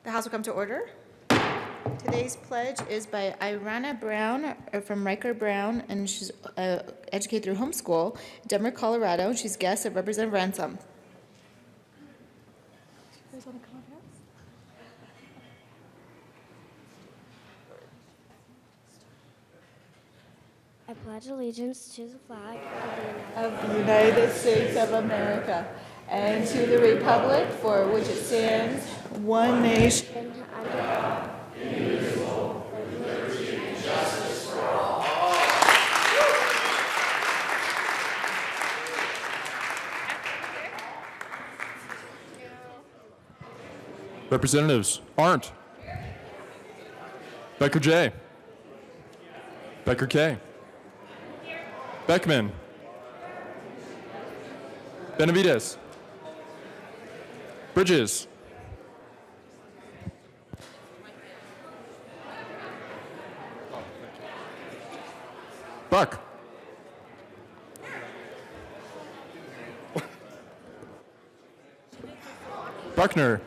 The House will come to order. Today's pledge is by Irana Brown from Riker Brown, and she's educated through homeschool, Denver, Colorado. She's guest of Representative Ransom. I pledge allegiance to the flag Of the United States of America and to the republic for which it stands, one nation. under God, Representatives Arndt, Becker J, Becker K, Beckman, Benavides, Bridges, Buck, Buckner,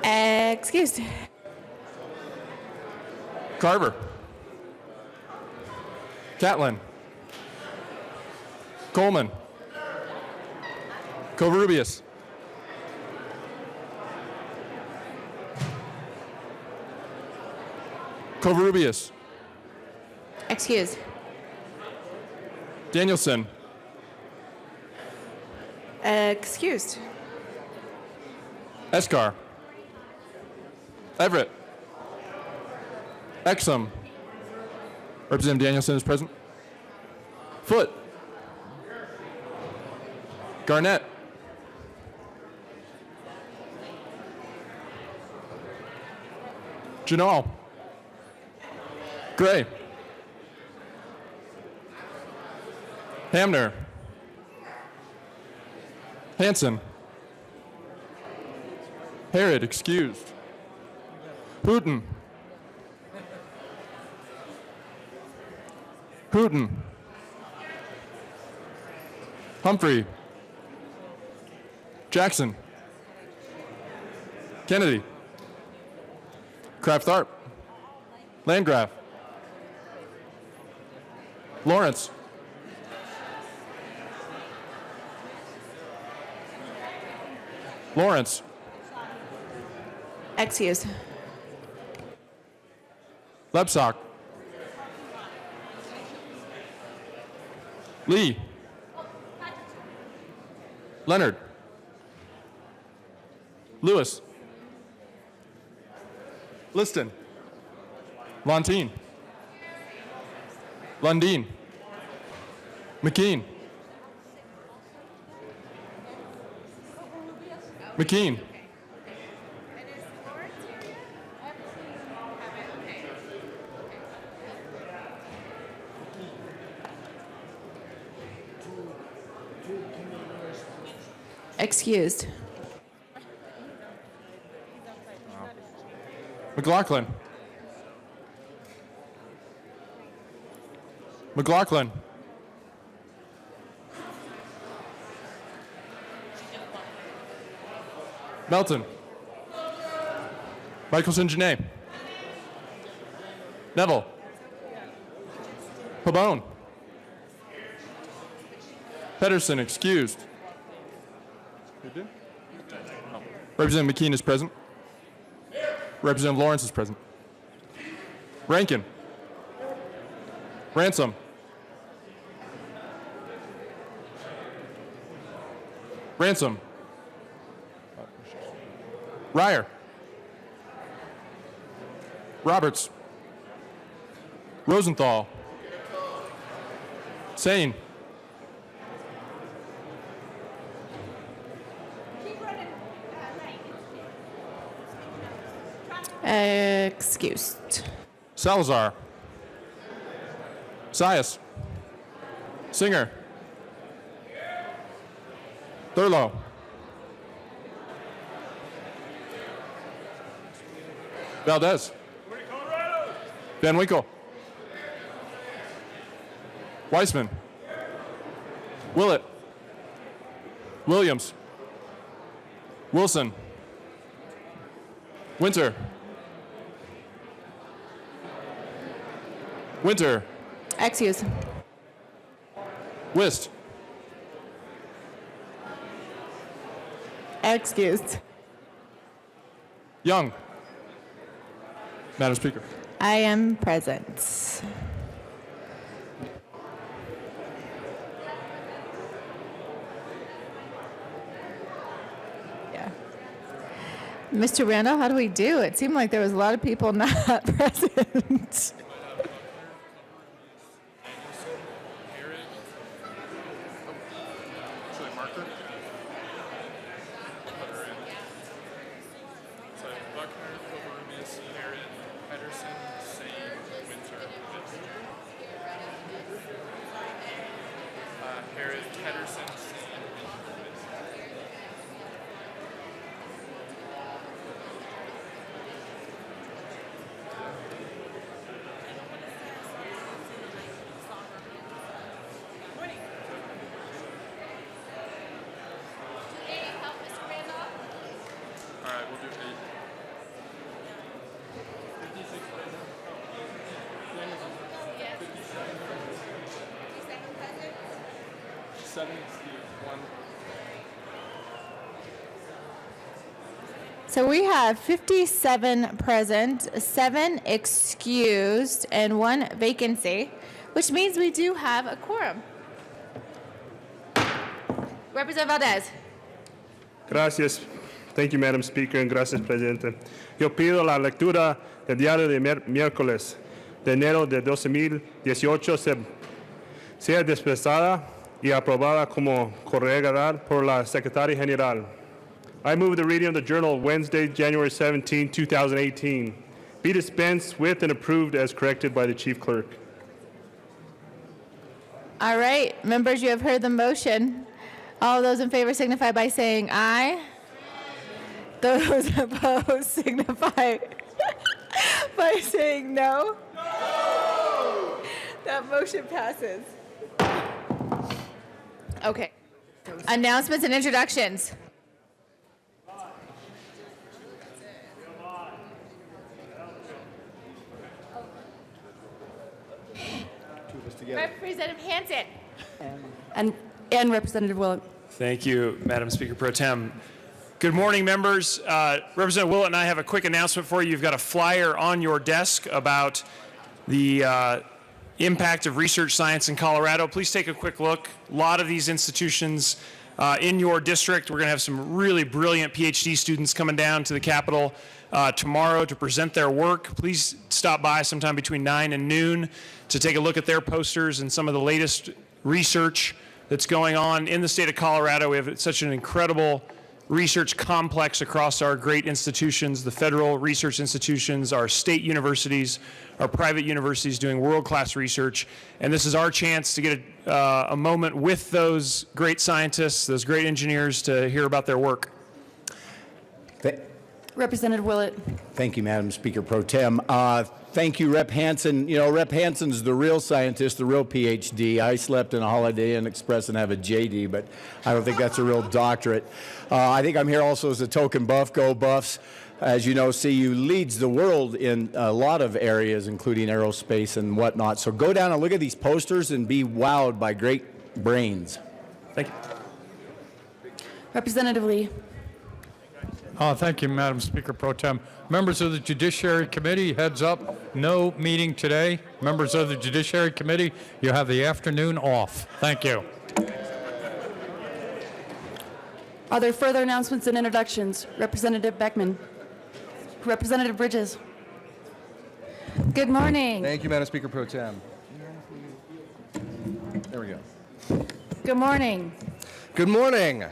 Excused. Carver, Catlin, Coleman, Covarrubias, Covarrubias, Excused. Danielson, Excused. Escar, Everett, Exum, Representative Danielson is present. Foote, Garnett, Janal, Gray, Hamner, Hanson, Herod, excused. Hooten, Hooten, Humphrey, Jackson, Kennedy, Kraft Tharp, Landgraf, Lawrence, Lawrence, Excused. Lebsock, Lee, Leonard, Lewis, Liston, Lontine, Lundeen, McKean, McKean, Excused. McLaughlin, McLaughlin, Melton, Michelson Janae, Neville, Pabone, Pedersen excused. Representative McKean is present. Representative Lawrence is present. Rankin, Ransom, Ransom, Ryer, Roberts, Rosenthal, Sane, Excused. Salazar, Sias, Singer, Thurlow, Valdez, Van Winkle, Weissman, Willett, Williams, Wilson. Winter. Winter. Excuse. Wist. Excused. Young. Madam Speaker. I am present. Yeah. Mr. Randall, how do we do? It seemed like there was a lot of people not present. All right, we'll do 8. 7 1. So we have 57 present, 7 excused, and 1 vacancy, which means we do have a quorum. Representative Valdez. Gracias. Thank you, Madam Speaker, and gracias, Presidente. Yo pido la lectura del diario de miércoles de enero de 2018 sea dispensada y aprobada como corregida por la Secretaria General. I move the reading of the Journal Wednesday, January 17, 2018, be dispensed with and approved as corrected by the Chief Clerk. All right, members, you have heard the motion. All those in favor signify by saying aye. Those opposed signify by saying no. No! That motion passes. Okay. Announcements and introductions. Representative Hansen. And Representative Willett. Thank you, Madam Speaker Pro Tem. Good morning, members. Representative Willett and I have a quick announcement for you. You've got a flyer on your desk about the impact of research science in Colorado. Please take a quick look. A lot of these institutions in your district. We're going to have some really brilliant PhD students coming down to the Capitol tomorrow to present their work. Please stop by sometime between 9 and noon to take a look at their posters and some of the latest research that's going on in the state of Colorado. We have such an incredible research complex across our great institutions, the federal research institutions, our state universities, our private universities doing world-class research. And this is our chance to get a moment with those great scientists, those great engineers to hear about their work. Representative Willett. Thank you, Madam Speaker Pro Tem. Thank you, Rep. Hansen. You know, Rep. Hansen's the real scientist, the real PhD. I slept in a Holiday Inn Express and have a JD, but I don't think that's a real doctorate. I think I'm here also as a token buff. Go Buffs. As you know, CU leads the world in a lot of areas, including aerospace and whatnot. So go down and look at these posters and be wowed by great brains. Thank you. Representative Lee. Thank you, Madam Speaker Pro Tem. Members of the Judiciary Committee, heads up, no meeting today. Members of the Judiciary Committee, you have the afternoon off. Thank you. Are there further announcements and introductions? Representative Beckman. Representative Bridges. Good morning. Thank you, Madam Speaker Pro Tem. There we go. Good morning. Good morning.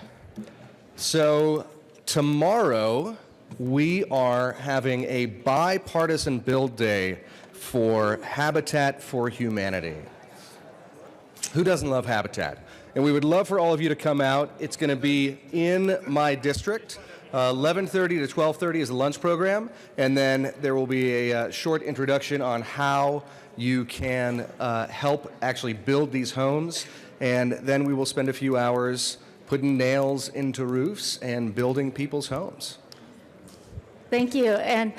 So tomorrow we are having a bipartisan build day for Habitat for Humanity. Who doesn't love Habitat? And we would love for all of you to come out. It's going to be in my district. 11:30 to 12:30 is a lunch program, and then there will be a short introduction on how you can help actually build these homes, and then we will spend a few hours putting nails into roofs and building people's homes. Thank you. And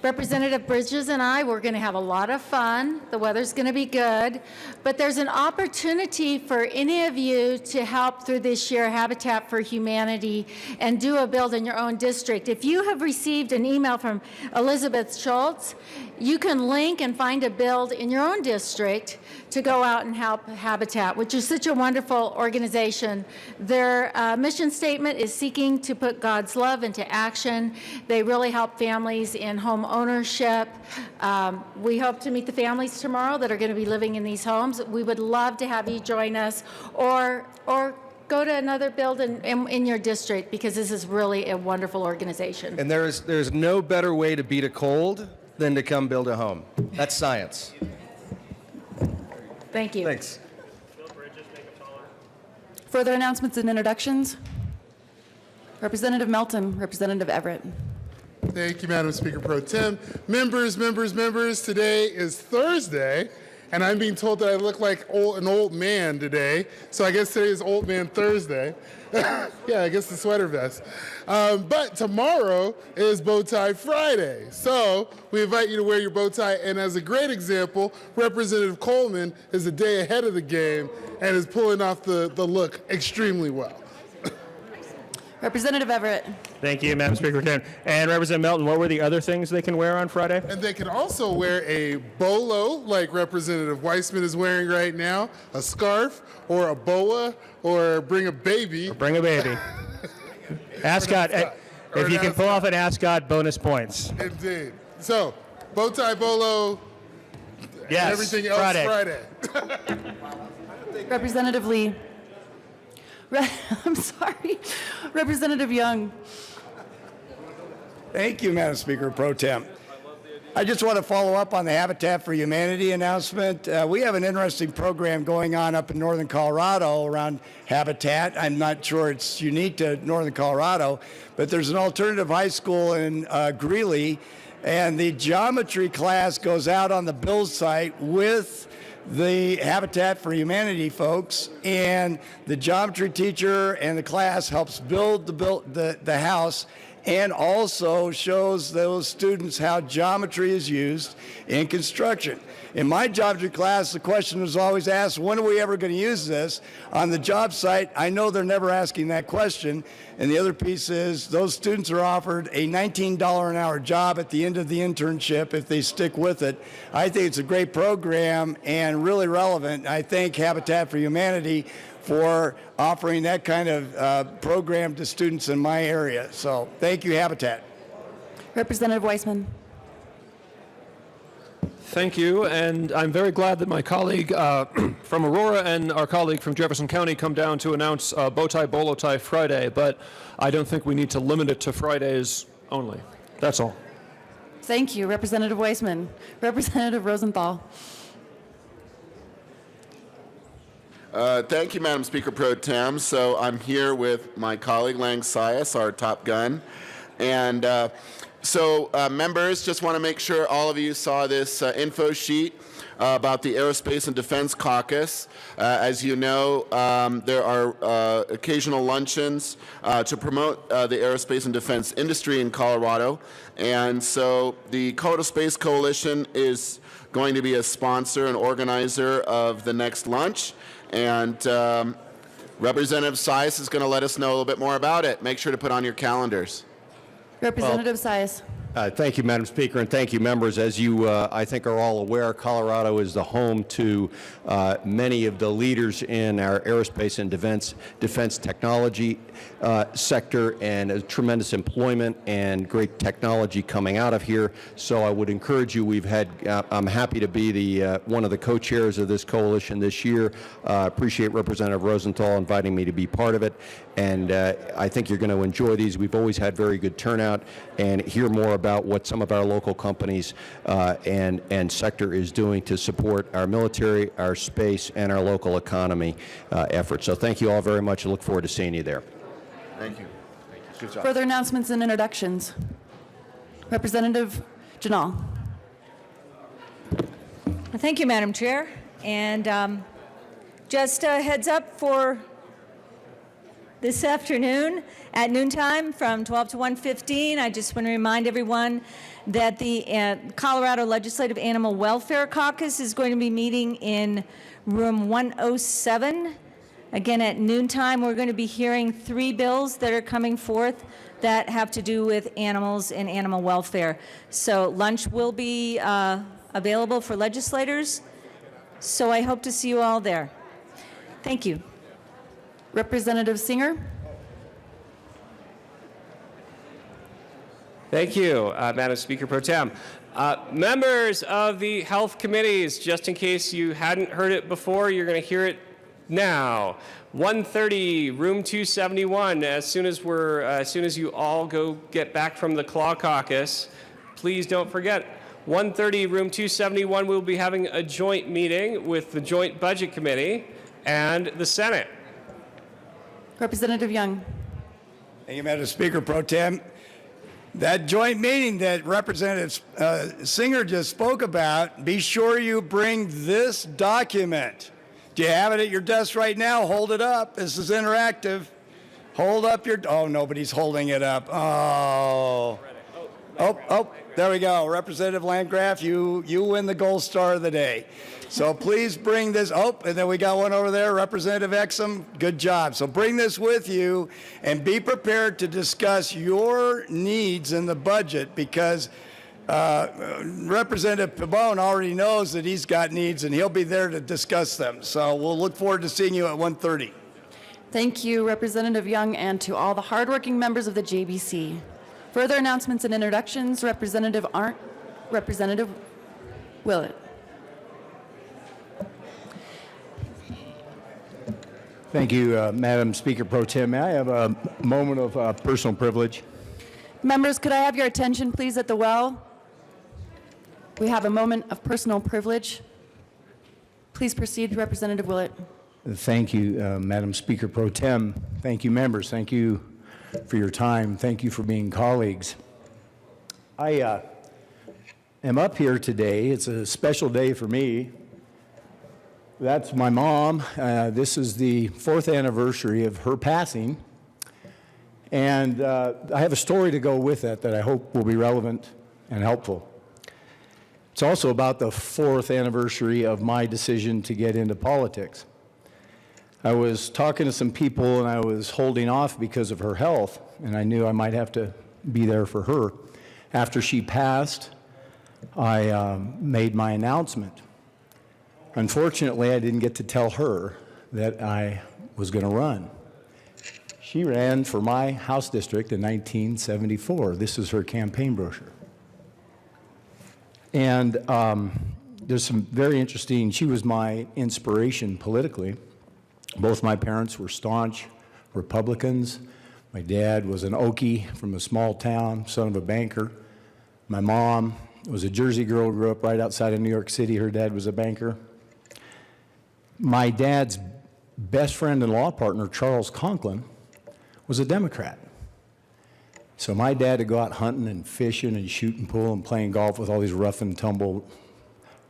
Representative Bridges and I, we're going to have a lot of fun. The weather's going to be good. But there's an opportunity for any of you to help through this year Habitat for Humanity and do a build in your own district. If you have received an email from Elizabeth Schultz, you can link and find a build in your own district to go out and help Habitat, which is such a wonderful organization. Their mission statement is seeking to put God's love into action. They really help families in home ownership. We hope to meet the families tomorrow that are going to be living in these homes. We would love to have you join us, or go to another build in your district, because this is really a wonderful organization. And there's no better way to beat a cold than to come build a home. That's science. Thank you. Thanks. Further announcements and introductions? Representative Melton, Representative Everett. Thank you, Madam Speaker Pro Tem. Members, today is Thursday, and I'm being told that I look like an old man today, so I guess today is Old Man Thursday. Yeah, I guess the sweater vest. But tomorrow is Bow Tie Friday, so we invite you to wear your bow tie, and as a great example, Representative Coleman is a day ahead of the game and is pulling off the look extremely well. Representative Everett. Thank you, Madam Speaker. And Representative Melton, what were the other things they can wear on Friday? And they can also wear a bolo, like Representative Weissman is wearing right now, a scarf, or a boa, or bring a baby. Bring a baby. Ascot. If you can pull off an ascot, bonus points. Indeed. So, bow tie, bolo, Yes, and everything else Friday. Representative Lee. I'm sorry. Representative Young. Thank you, Madam Speaker Pro Tem. I just want to follow up on the Habitat for Humanity announcement. We have an interesting program going on up in northern Colorado around Habitat. I'm not sure it's unique to northern Colorado, but there's an alternative high school in Greeley, and the geometry class goes out on the build site with the Habitat for Humanity folks, and the geometry teacher and the class helps build the house, and also shows those students how geometry is used in construction. In my geometry class, the question was always asked, when are we ever going to use this? On the job site, I know they're never asking that question. And the other piece is those students are offered a $19 an hour job at the end of the internship if they stick with it. I think it's a great program and really relevant. I thank Habitat for Humanity for offering that kind of program to students in my area. So thank you, Habitat. Representative Weissman. Thank you, and I'm very glad that my colleague from Aurora and our colleague from Jefferson County come down to announce Bow Tie Bolo Tie Friday, but I don't think we need to limit it to Fridays only. That's all. Thank you, Representative Weissman. Representative Rosenthal. Thank you, Madam Speaker Pro Tem. So I'm here with my colleague Lang Sias, our top gun, and members, just want to make sure all of you saw this info sheet about the Aerospace and Defense Caucus. As you know, there are occasional luncheons to promote the aerospace and defense industry in Colorado. And so the Colorado Space Coalition is going to be a sponsor and organizer of the next lunch. And Representative Sias is going to let us know a little bit more about it. Make sure to put on your calendars. Representative Sias. Thank you, Madam Speaker, and thank you, members. As you, I think, are all aware, Colorado is the home to many of the leaders in our aerospace and defense technology sector, and tremendous employment and great technology coming out of here. So I would encourage you. I'm happy to be the one of the co-chairs of this coalition this year. Appreciate Representative Rosenthal inviting me to be part of it, and I think you're going to enjoy these. We've always had very good turnout, and hear more about what some of our local companies and sector is doing to support our military, our space, and our local economy efforts. So thank you all very much. I look forward to seeing you there. Thank you. Good job. Further announcements and introductions. Representative Janal. Thank you, Madam Chair. And just a heads up for this afternoon at noontime from 12 to 1:15. I just want to remind everyone that the Colorado Legislative Animal Welfare Caucus is going to be meeting in room 107. Again, at noontime, we're going to be hearing 3 bills that are coming forth that have to do with animals and animal welfare. So lunch will be available for legislators. So I hope to see you all there. Thank you. Representative Singer? Thank you, Madam Speaker Pro Tem. Members of the health committees, just in case you hadn't heard it before, you're going to hear it now. 1:30, room 271. As soon as you all go get back from the Claw Caucus, please don't forget. 1:30, room 271. We'll be having a joint meeting with the Joint Budget Committee and the Senate. Representative Young? Thank you, Madam Speaker Pro Tem. That joint meeting that Representative Singer just spoke about, be sure you bring this document. Do you have it at your desk right now? Hold it up. This is interactive. Hold up your, oh, nobody's holding it up. Oh, there we go. Representative Landgraf, you win the gold star of the day. So please bring this, and then we got one over there, Representative Exum, good job. So bring this with you and be prepared to discuss your needs in the budget, because Representative Pabon already knows that he's got needs and he'll be there to discuss them. So we'll look forward to seeing you at 1:30. Thank you, Representative Young, and to all the hardworking members of the JBC. Further announcements and introductions, Representative Arndt, Representative Willett. Thank you, Madam Speaker Pro Tem. May I have a moment of personal privilege? Members, could I have your attention, please, at the well? We have a moment of personal privilege. Please proceed, Representative Willett. Thank you, Madam Speaker Pro Tem. Thank you, members. Thank you for your time. Thank you for being colleagues. I am up here today. It's a special day for me. That's my mom. This is the 4th anniversary of her passing. And I have a story to go with that I hope will be relevant and helpful. It's also about the 4th anniversary of my decision to get into politics. I was talking to some people and I was holding off because of her health, and I knew I might have to be there for her. After she passed, I made my announcement. Unfortunately, I didn't get to tell her that I was going to run. She ran for my House district in 1974. This is her campaign brochure. And there's some very interesting, she was my inspiration politically. Both my parents were staunch Republicans. My dad was an Okie from a small town, son of a banker. My mom was a Jersey girl, grew up right outside of New York City. Her dad was a banker. My dad's best friend and law partner, Charles Conklin, was a Democrat. So my dad would go out hunting and fishing and shooting pool and playing golf with all these rough and tumble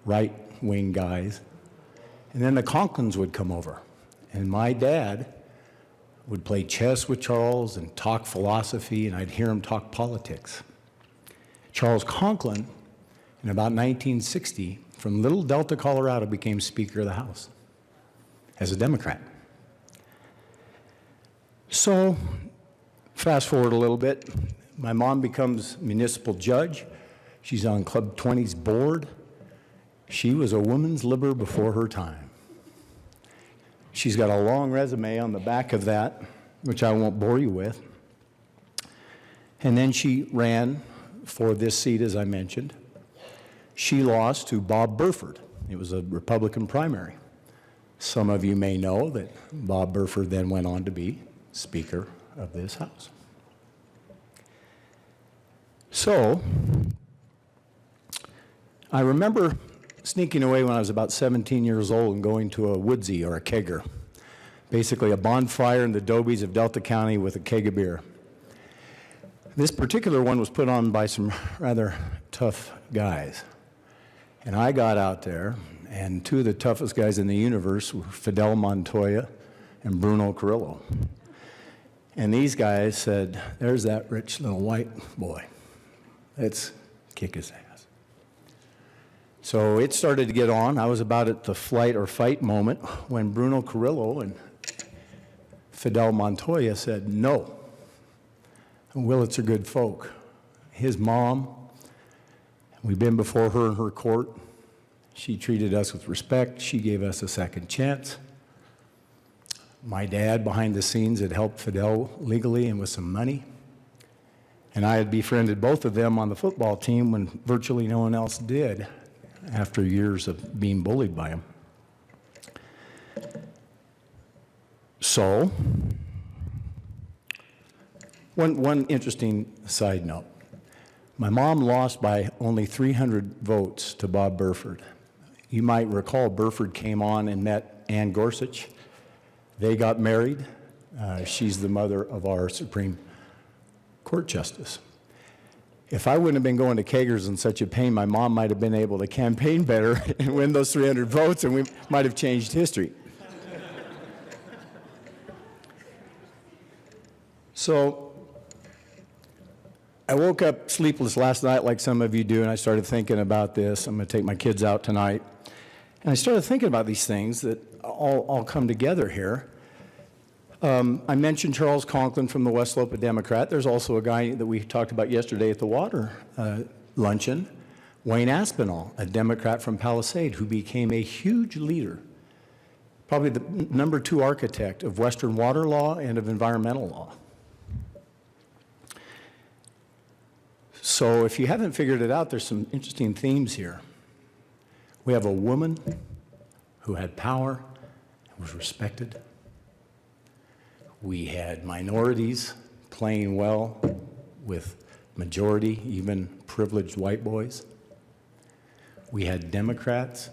right-wing guys. And then the Conklins would come over. And my dad would play chess with Charles and talk philosophy, and I'd hear him talk politics. Charles Conklin, in about 1960, from Little Delta, Colorado, became Speaker of the House as a Democrat. So, fast forward a little bit, my mom becomes municipal judge. She's on Club 20's board. She was a woman's liber before her time. She's got a long resume on the back of that, which I won't bore you with. And then she ran for this seat, as I mentioned. She lost to Bob Burford. It was a Republican primary. Some of you may know that Bob Burford then went on to be Speaker of this House. So, I remember sneaking away when I was about 17 years old and going to a woodsy or a kegger, basically a bonfire in the Dobies of Delta County with a keg of beer. This particular one was put on by some rather tough guys. And I got out there, and two of the toughest guys in the universe were Fidel Montoya and Bruno Carrillo. And these guys said, there's that rich little white boy. Let's kick his ass. So it started to get on. I was about at the flight or fight moment when Bruno Carrillo and Fidel Montoya said, no. And Willits are good folk. His mom, we've been before her in her court. She treated us with respect. She gave us a second chance. My dad, behind the scenes, had helped Fidel legally and with some money. And I had befriended both of them on the football team when virtually no one else did, after years of being bullied by him. So, one interesting side note. My mom lost by only 300 votes to Bob Burford. You might recall Burford came on and met Ann Gorsuch. They got married. She's the mother of our Supreme Court Justice. If I wouldn't have been going to Kager's in such a pain, my mom might have been able to campaign better and win those 300 votes, and we might have changed history. So I woke up sleepless last night like some of you do, and I started thinking about this. I'm going to take my kids out tonight. And I started thinking about these things that all come together here. I mentioned Charles Conklin from the West Slope, a Democrat. There's also a guy that we talked about yesterday at the water luncheon, Wayne Aspinall, a Democrat from Palisade, who became a huge leader, probably the #2 architect of Western water law and of environmental law. So if you haven't figured it out, there's some interesting themes here. We have a woman who had power and was respected. We had minorities playing well with majority, even privileged white boys. We had Democrats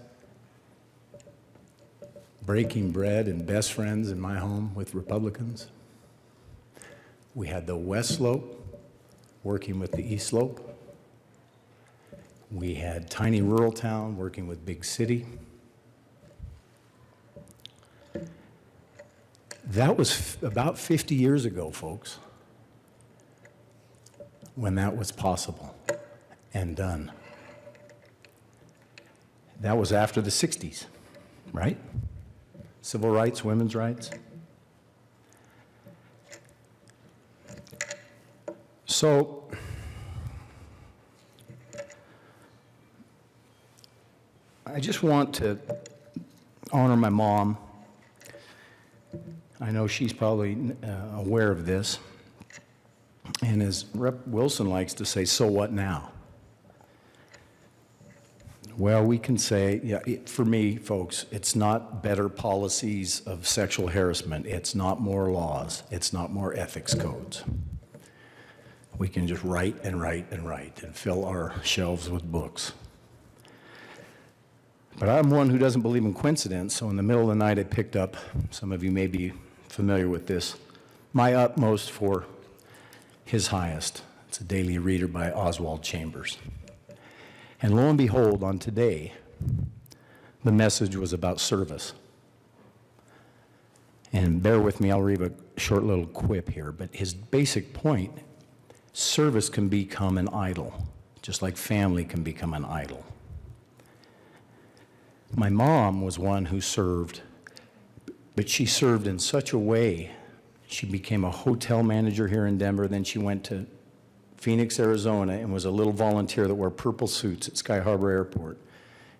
breaking bread and best friends in my home with Republicans. We had the West Slope working with the East Slope. We had tiny rural town working with big city. That was about 50 years ago, folks, when that was possible and done. That was after the 60s, right? Civil rights, women's rights. So, I just want to honor my mom. I know she's probably aware of this. And as Rep. Wilson likes to say, so what now? Well, we can say, yeah, for me, folks, it's not better policies of sexual harassment. It's not more laws. It's not more ethics codes. We can just write and write and write and fill our shelves with books. But I'm one who doesn't believe in coincidence, so in the middle of the night I picked up, some of you may be familiar with this, My Utmost for His Highest. It's a daily reader by Oswald Chambers. And lo and behold, on today, the message was about service. And bear with me, I'll read a short little quip here, but his basic point, service can become an idol, just like family can become an idol. My mom was one who served, but she served in such a way. She became a hotel manager here in Denver, then she went to Phoenix, Arizona, and was a little volunteer that wore purple suits at Sky Harbor Airport.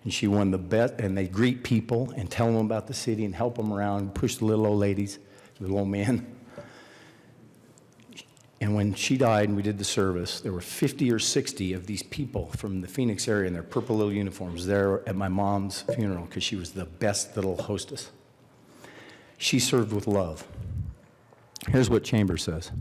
And she won the bet, and they greet people and tell them about the city and help them around, push the little old ladies, little old man. And when she died and we did the service, there were 50 or 60 of these people from the Phoenix area in their purple little uniforms there at my mom's funeral because she was the best little hostess. She served with love. Here's what Chambers says.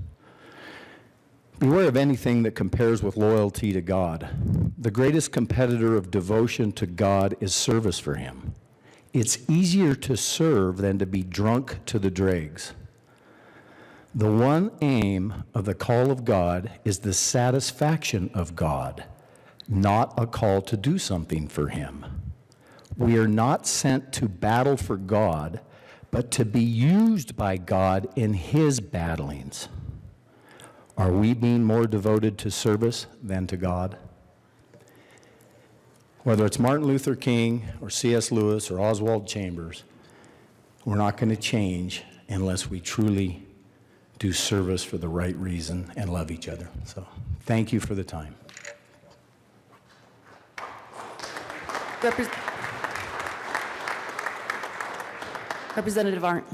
Beware of anything that compares with loyalty to God. The greatest competitor of devotion to God is service for Him. It's easier to serve than to be drunk to the dregs. The one aim of the call of God is the satisfaction of God, not a call to do something for Him. We are not sent to battle for God, but to be used by God in His battlings. Are we being more devoted to service than to God? Whether it's Martin Luther King or C.S. Lewis or Oswald Chambers, we're not going to change unless we truly do service for the right reason and love each other. So thank you for the time. Representative Arndt.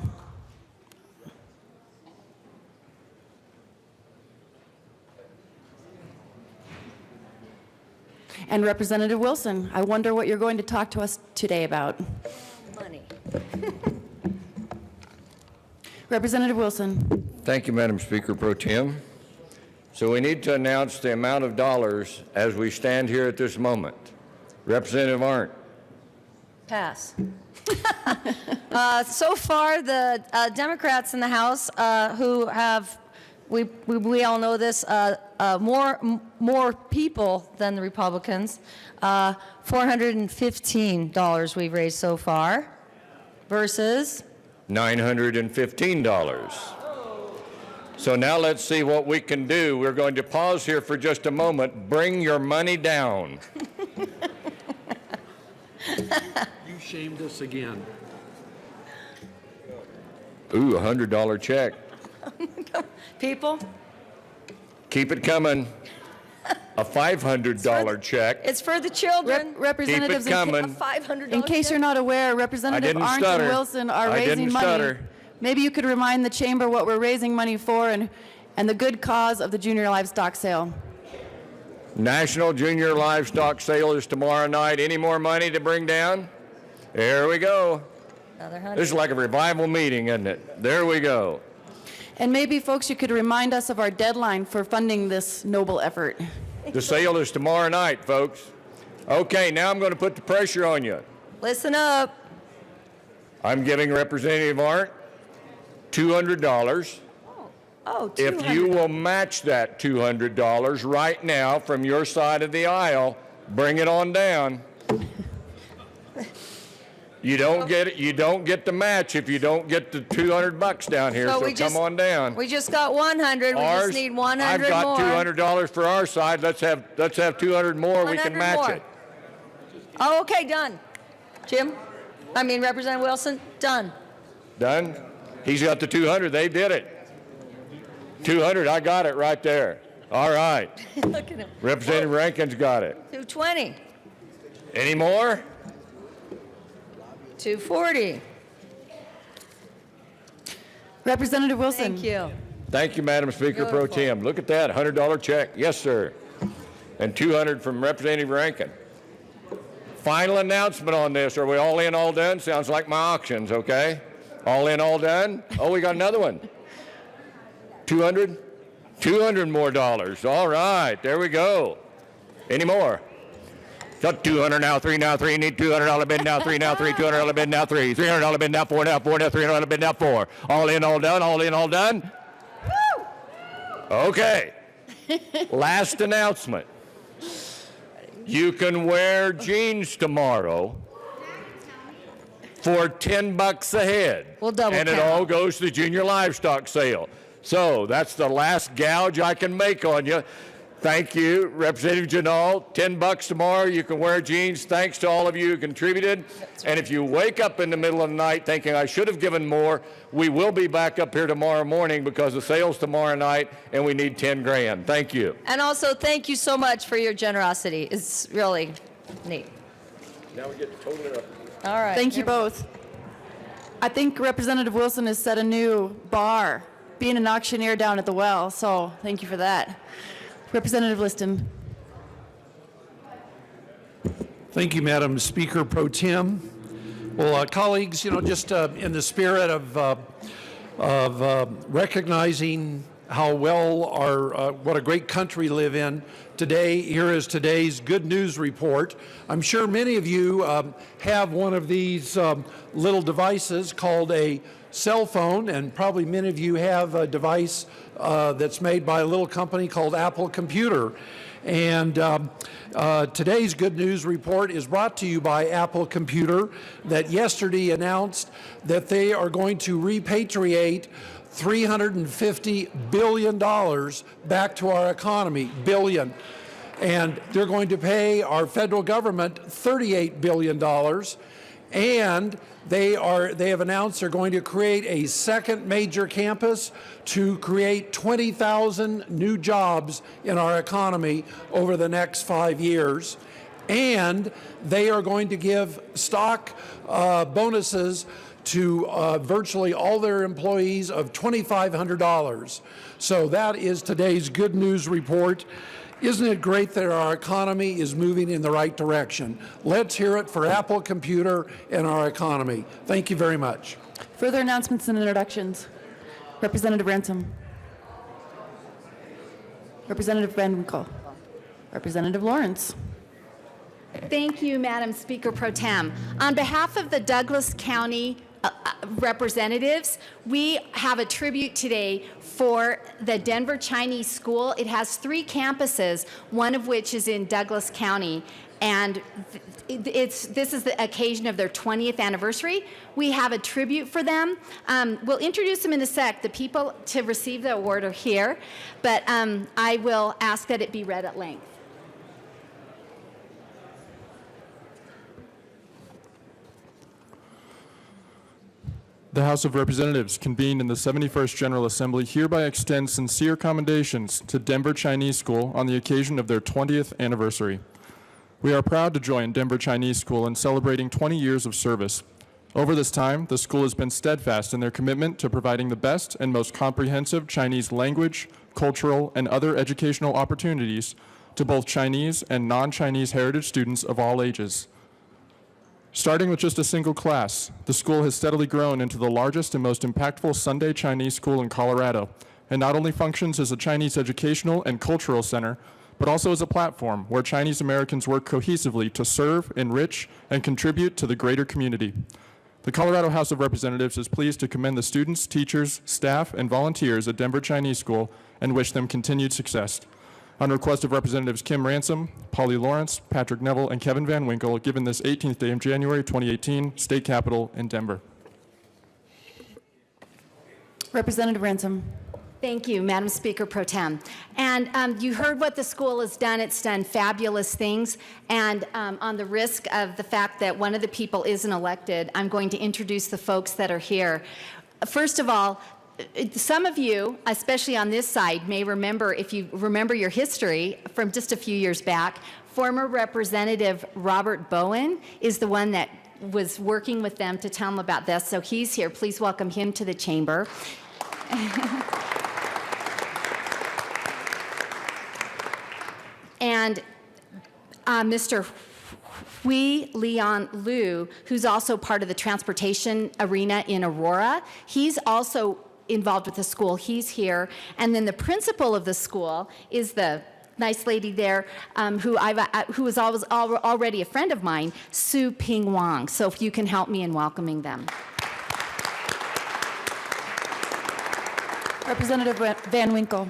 And Representative Wilson, I wonder what you're going to talk to us today about. Money. Representative Wilson. Thank you, Madam Speaker Pro Tem. So we need to announce the amount of dollars as we stand here at this moment. Representative Arndt. Pass. So far, the Democrats in the House who have, we all know this, more people than the Republicans, $415 we've raised so far versus $915. So now let's see what we can do. We're going to pause here for just a moment. Bring your money down. You shamed us again. Ooh, $100 check. people. Keep it coming. A $500 check. It's for the children. Representatives, Keep it coming. A $500 in case you're not aware, Representative didn't Arndt stutter. and Wilson are I raising didn't money. stutter. Maybe you could remind the chamber what we're raising money for and the good cause of the junior livestock sale. National Junior Livestock Sale is tomorrow night. Any more money to bring down? There we go. Another 100. This is like a revival meeting, isn't it? There we go. And maybe, folks, you could remind us of our deadline for funding this noble effort. The sale is tomorrow night, folks. Okay, now I'm going to put the pressure on you. Listen up. I'm giving Representative Arndt $200. Oh, If you will match that $200 right now from your side of the aisle, bring it on down. You don't get it. You don't get the match if you don't get the $200 down here. So, come on down. We just got 100. We just need 100 I've got more. $200 for our side. Let's have 200 more. We can 100 match more. it. Oh, okay, done. Representative Wilson, done. Done? He's got the 200. They did it. 200. I got it right there. All right. Look at him. Representative Rankin's got it. 220. Any more? 240. Representative Wilson. Thank you. Thank you, Madam Speaker Pro Tem. Look at that, $100 check. Yes, sir. And 200 from Representative Rankin. Final announcement on this. Are we all in, all done? Sounds like my auctions, okay? All in, all done? Oh, we got another one. 200? 200 more dollars. All right, there we go. Any more? Got 200 now, 3 now, 3. Need $200 bid now, 3 now, 3. $200 bid now, 3. $300 bid now, 4 now, 4 now, $300 bid now, 4. All in, all done. All in, all done. Okay. Last announcement. You can wear jeans tomorrow for $10 a head. We'll double and it count. all goes to the junior livestock sale. So that's the last gouge I can make on you. Thank you, Representative Janal. $10 tomorrow. You can wear jeans. Thanks to all of you who contributed. And if you wake up in the middle of the night thinking I should have given more, we will be back up here tomorrow morning because the sale's tomorrow night and we need 10 grand. Thank you. And also, thank you so much for your generosity. It's really neat. Now we get to total it up. All right. Thank you both. I think Representative Wilson has set a new bar, being an auctioneer down at the well, so thank you for that. Representative Liston. Thank you, Madam Speaker Pro Tem. Well, colleagues, just in the spirit of recognizing how well what a great country we live in, today, here is today's good news report. I'm sure many of you have one of these little devices called a cell phone, and probably many of you have a device that's made by a little company called Apple Computer. And today's good news report is brought to you by Apple Computer, that yesterday announced that they are going to repatriate $350 billion back to our economy, billion. And they're going to pay our federal government $38 billion. And they have announced they're going to create a second major campus to create 20,000 new jobs in our economy over the next 5 years. And they are going to give stock bonuses to virtually all their employees of $2,500. So that is today's good news report. Isn't it great that our economy is moving in the right direction? Let's hear it for Apple Computer and our economy. Thank you very much. Further announcements and introductions. Representative Ransom. Representative Van Winkle. Representative Lawrence. Thank you, Madam Speaker Pro Tem. On behalf of the Douglas County representatives, we have a tribute today for the Denver Chinese School. It has 3 campuses, one of which is in Douglas County. And this is the occasion of their 20th anniversary. We have a tribute for them. We'll introduce them in a sec. The people to receive the award are here, but I will ask that it be read at length. The House of Representatives, convened in the 71st General Assembly, hereby extends sincere commendations to Denver Chinese School on the occasion of their 20th anniversary. We are proud to join Denver Chinese School in celebrating 20 years of service. Over this time, the school has been steadfast in their commitment to providing the best and most comprehensive Chinese language, cultural, and other educational opportunities to both Chinese and non-Chinese heritage students of all ages. Starting with just a single class, the school has steadily grown into the largest and most impactful Sunday Chinese school in Colorado, and not only functions as a Chinese educational and cultural center, but also as a platform where Chinese Americans work cohesively to serve, enrich, and contribute to the greater community. The Colorado House of Representatives is pleased to commend the students, teachers, staff, and volunteers at Denver Chinese School and wish them continued success. On request of Representatives Kim Ransom, Polly Lawrence, Patrick Neville, and Kevin Van Winkle, given this 18th day of January 2018, State Capitol in Denver. Representative Ransom. Thank you, Madam Speaker Pro Tem. And you heard what the school has done. It's done fabulous things. And on the risk of the fact that one of the people isn't elected, I'm going to introduce the folks that are here. First of all, some of you, especially on this side, may remember, if you remember your history from just a few years back, former Representative Robert Bowen is the one that was working with them to tell them about this. So he's here. Please welcome him to the chamber. And Mr. Hui Leon Liu, who's also part of the transportation arena in Aurora, he's also involved with the school. He's here. And then the principal of the school is the nice lady there who is already a friend of mine, Su Ping Wang. So if you can help me in welcoming them. Representative Van Winkle.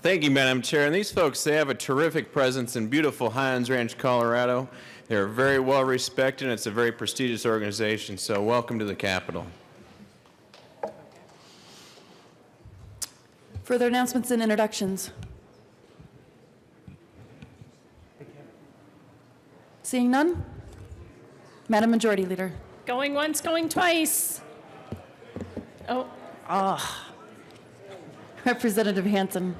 Thank you, Madam Chair. And these folks, they have a terrific presence in beautiful Highlands Ranch, Colorado. They're very well respected, and it's a very prestigious organization. So welcome to the Capitol. Further announcements and introductions. Seeing none? Madam Majority Leader. Going once, going twice. Oh. Representative Hansen.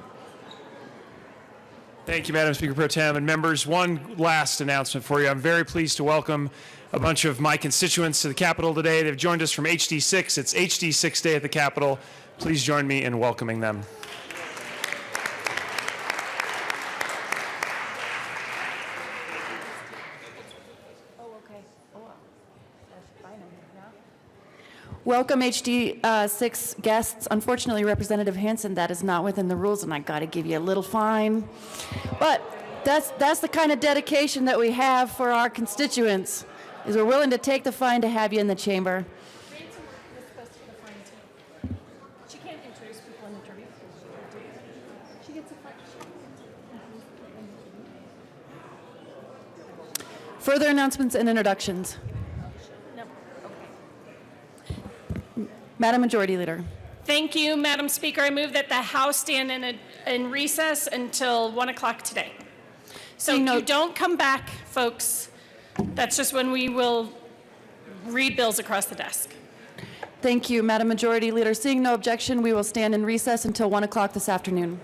Thank you, Madam Speaker Pro Tem. And members, one last announcement for you. I'm very pleased to welcome a bunch of my constituents to the Capitol today. They've joined us from HD6. It's HD6 Day at the Capitol. Please join me in welcoming them. Welcome HD6 guests. Unfortunately, Representative Hansen, that is not within the rules, and I got to give you a little fine. But that's the kind of dedication that we have for our constituents, is we're willing to take the fine to have you in the chamber. She can't introduce people in the tribute. She gets a fine. Further announcements and introductions. Madam Majority Leader. Thank you, Madam Speaker. I move that the House stand in recess until 1 o'clock today. So if you don't come back, folks, that's just when we will read bills across the desk. Thank you, Madam Majority Leader. Seeing no objection, we will stand in recess until 1 o'clock this afternoon.